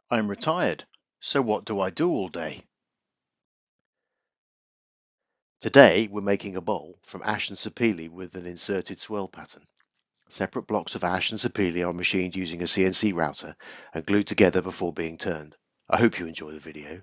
I'm retired, so what do I do all day? Today we're making a bowl from ash and sapele with an inserted swirl pattern. Separate blocks of ash and sapele are machined using a CNC router and glued together before being turned. I hope you enjoy the video.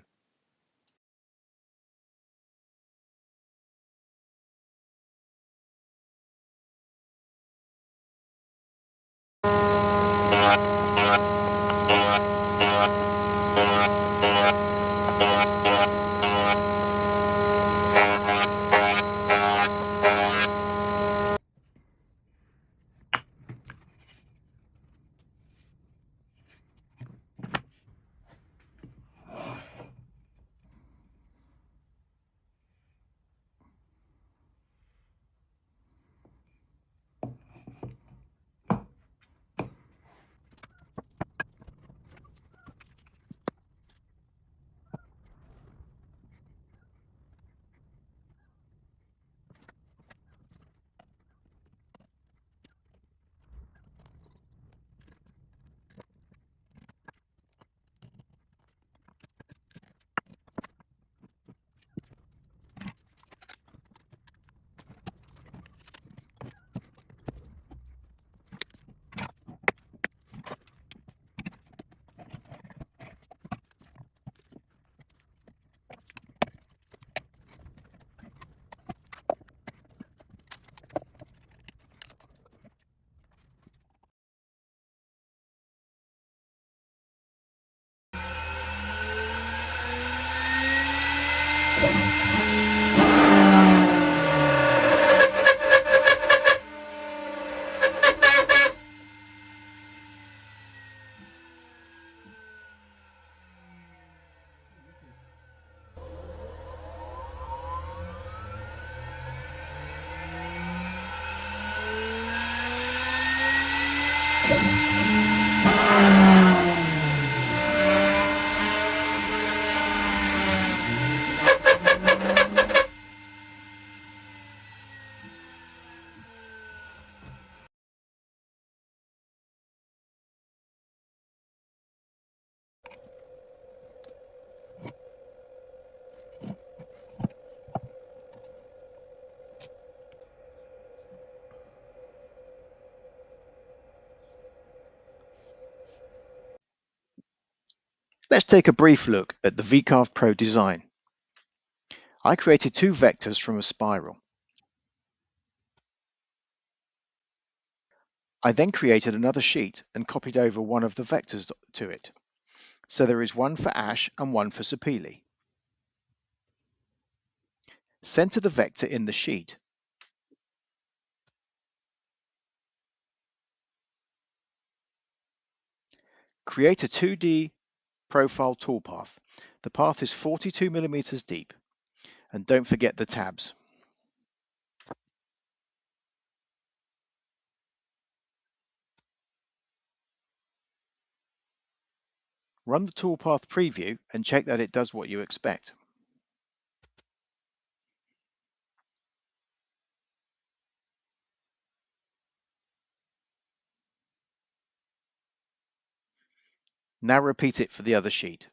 Let's take a brief look at the VCarve Pro design. I created two vectors from a spiral. I then created another sheet and copied over one of the vectors to it. So there is one for ash and one for sapele. Center the vector in the sheet. Create a 2D profile toolpath. The path is 42 millimeters deep. And don't forget the tabs. Run the toolpath preview and check that it does what you expect. Now repeat it for the other sheet.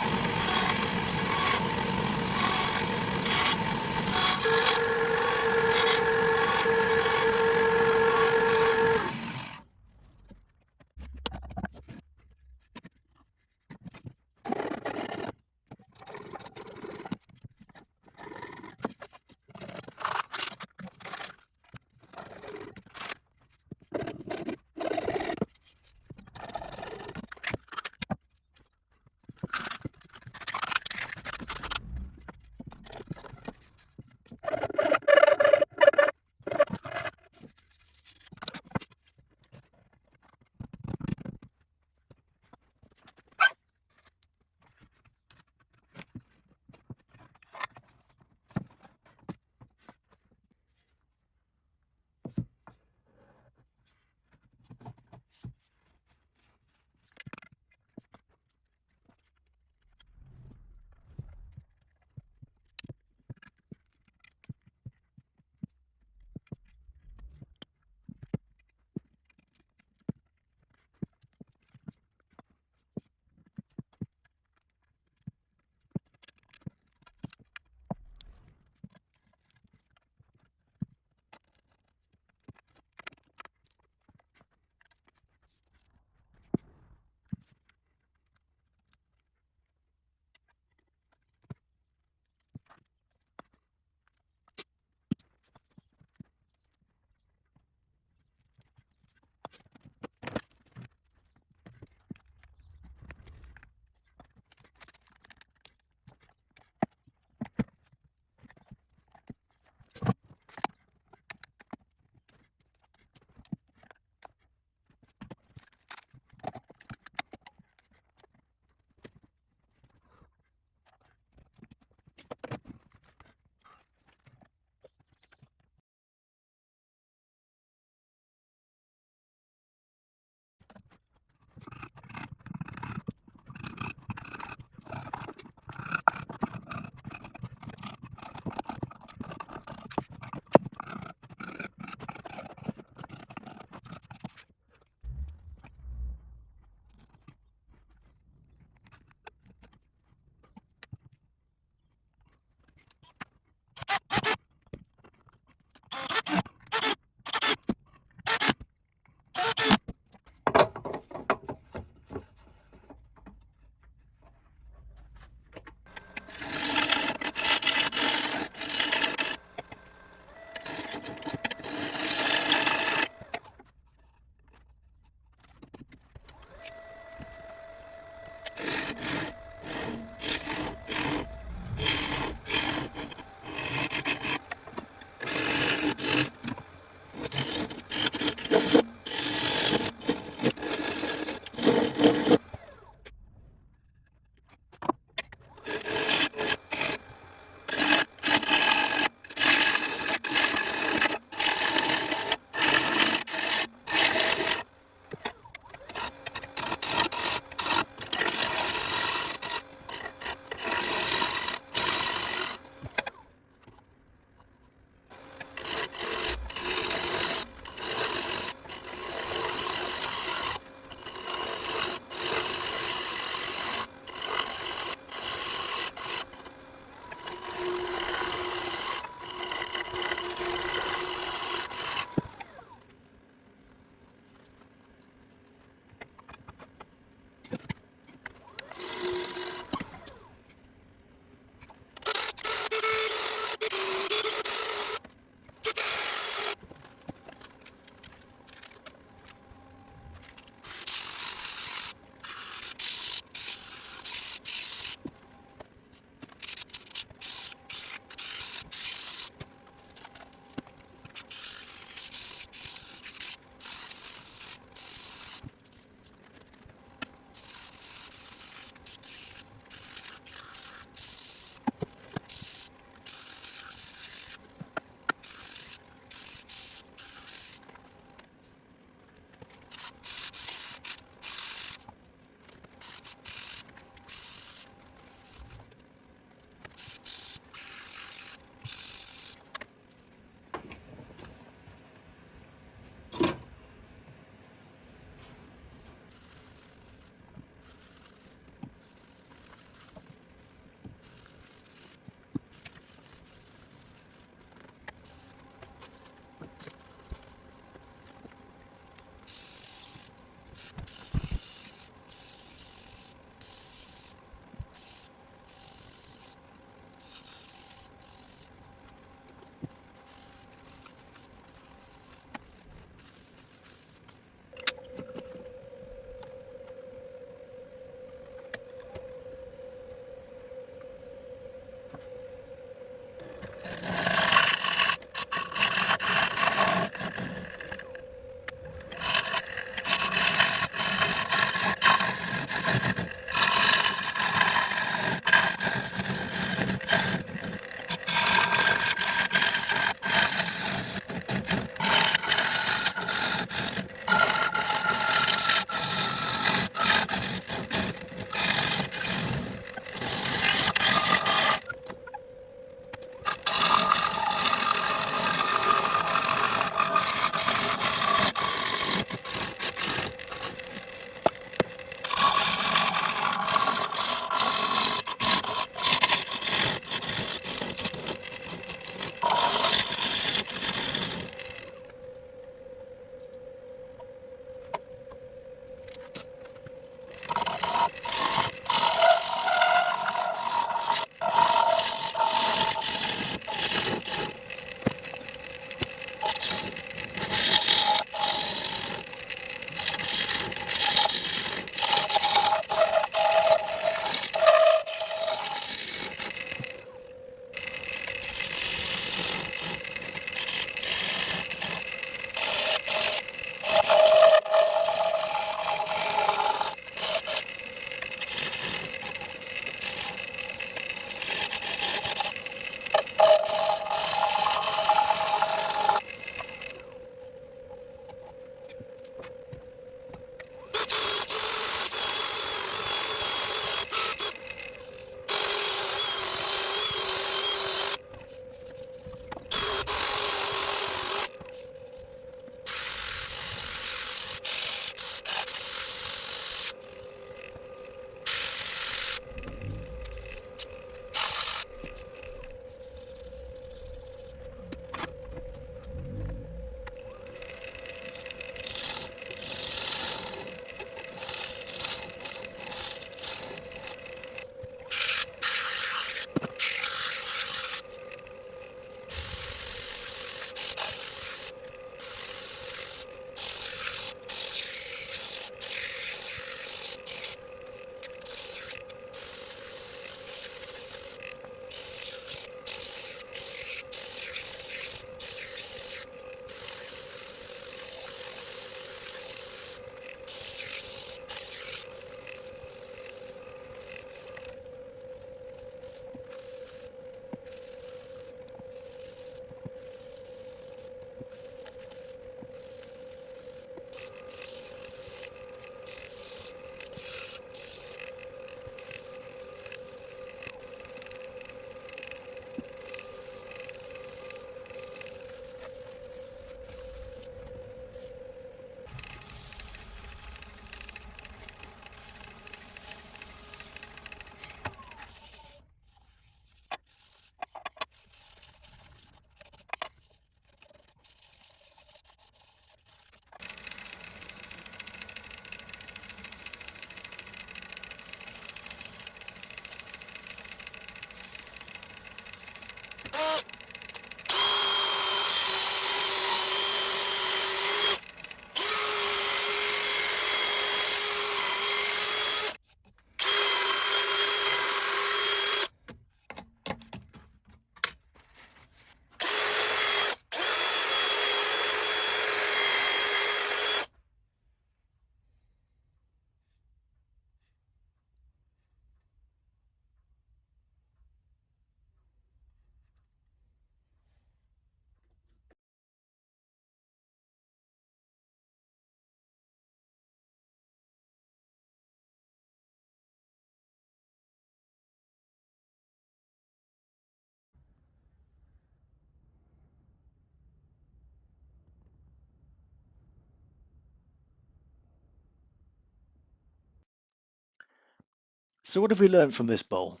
So what have we learned from this bowl?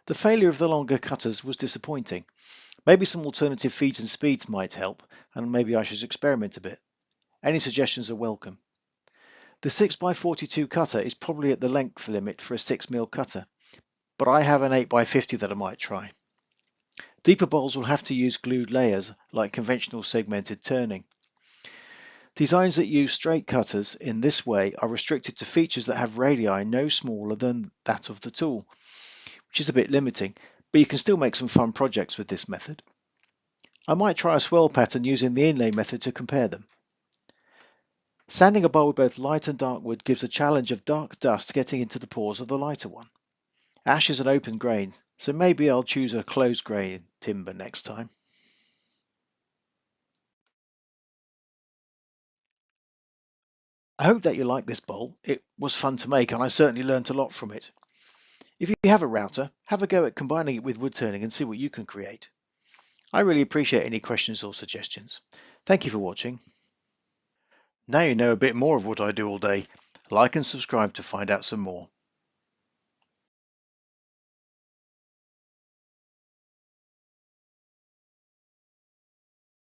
The failure of the longer cutters was disappointing. Maybe some alternative feeds and speeds might help, and maybe I should experiment a bit. Any suggestions are welcome. The 6x42 cutter is probably at the length limit for a 6mm cutter, but I have an 8x50 that I might try. Deeper bowls will have to use glued layers like conventional segmented turning. Designs that use straight cutters in this way are restricted to features that have radii no smaller than that of the tool, which is a bit limiting, but you can still make some fun projects with this method. I might try a swirl pattern using the inlay method to compare them. Sanding a bowl with both light and dark wood gives a challenge of dark dust getting into the pores of the lighter one. Ash is an open grain, so maybe I'll choose a closed grain timber next time. I hope that you like this bowl. It was fun to make and I certainly learnt a lot from it. If you have a router, have a go at combining it with wood turning and see what you can create. I really appreciate any questions or suggestions. Thank you for watching. Now you know a bit more of what I do all day. Like and subscribe to find out some more.